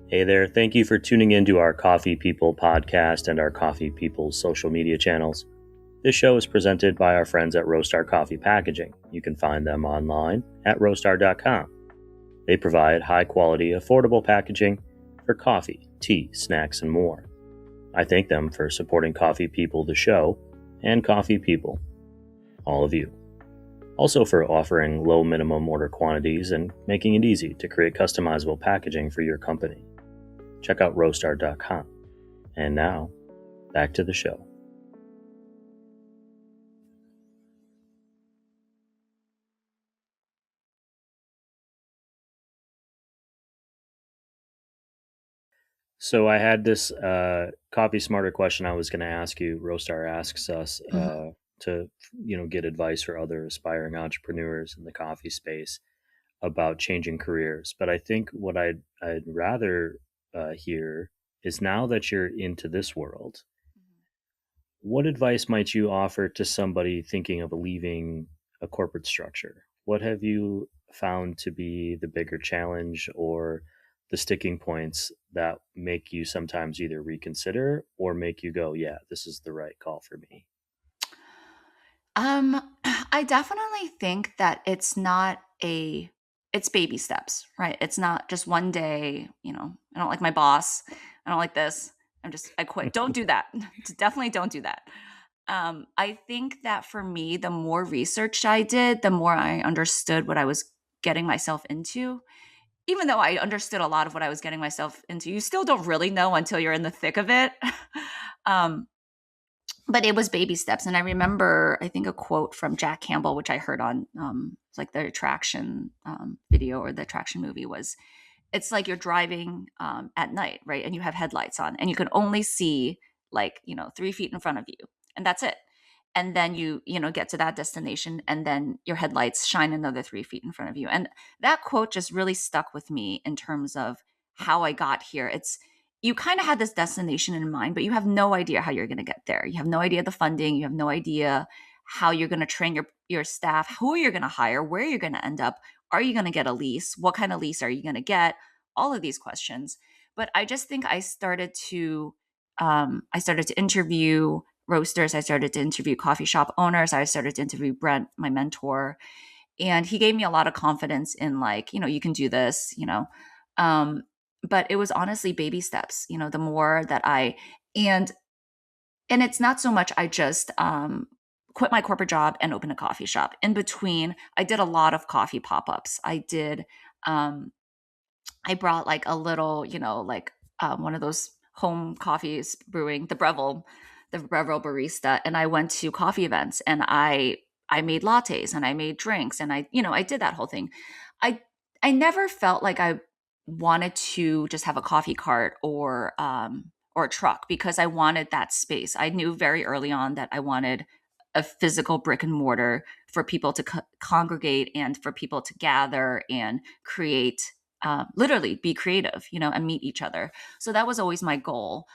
Hey there, thank you for tuning in to our Coffee People podcast and our Coffee People social media channels. This show is presented by our friends at Roastery Coffee Packaging. You can find them online at roastery.com. They provide high-quality, affordable packaging for coffee, tea, snacks, and more. I thank them for supporting Coffee People, the show, and Coffee People, all of you. Also for offering low minimum order quantities and making it easy to create customizable packaging for your company. Check out roastery.com. And now, back to the show. So I had this coffee smarter question I was going to ask you. Roastery asks us to get advice for other aspiring entrepreneurs in the coffee space about changing careers. But I think what I'd rather hear is, now that you're into this world, what advice might you offer to somebody thinking of leaving a corporate structure? What have you found to be the bigger challenge or the sticking points that make you sometimes either reconsider or make you go, yeah, this is the right call for me? I definitely think that it's baby steps, right? It's not just one day, I don't like my boss. I don't like this. I quit. Don't do that. Definitely don't do that. I think that for me, the more research I did, the more I understood what I was getting myself into. Even though I understood a lot of what I was getting myself into, you still don't really know until you're in the thick of it. um, but it was baby steps. And I remember, I think, a quote from Jack Campbell, which I heard on like the Attraction video or the Attraction movie, was, it's like you're driving at night, right? And you have headlights on and you can only see 3 feet in front of you, and that's it. And then you get to that destination, and then your headlights shine another 3 feet in front of you. And that quote just really stuck with me in terms of how I got here. It's, you kind of had this destination in mind, but you have no idea how you're going to get there. You have no idea the funding. You have no idea how you're going to train your staff, who you're going to hire, where you're going to end up. Are you going to get a lease? What kind of lease are you going to get? All of these questions. But I just think I started to interview roasters. I started to interview coffee shop owners. I started to interview Brent, my mentor, and he gave me a lot of confidence in, you can do this. Um, but it was honestly baby steps. The more that and and it's not so much I just quit my corporate job and opened a coffee shop. In between, I did a lot of coffee pop-ups. I brought like a little, one of those home coffees brewing, the Breville barista, and I went to coffee events, and I made lattes and I made drinks, and I did that whole thing. I I never felt like I wanted to just have a coffee cart or a truck, because I wanted that space. I knew very early on that I wanted a physical brick and mortar for people to congregate and for people to gather and create, literally be creative, and meet each other. So that was always my goal.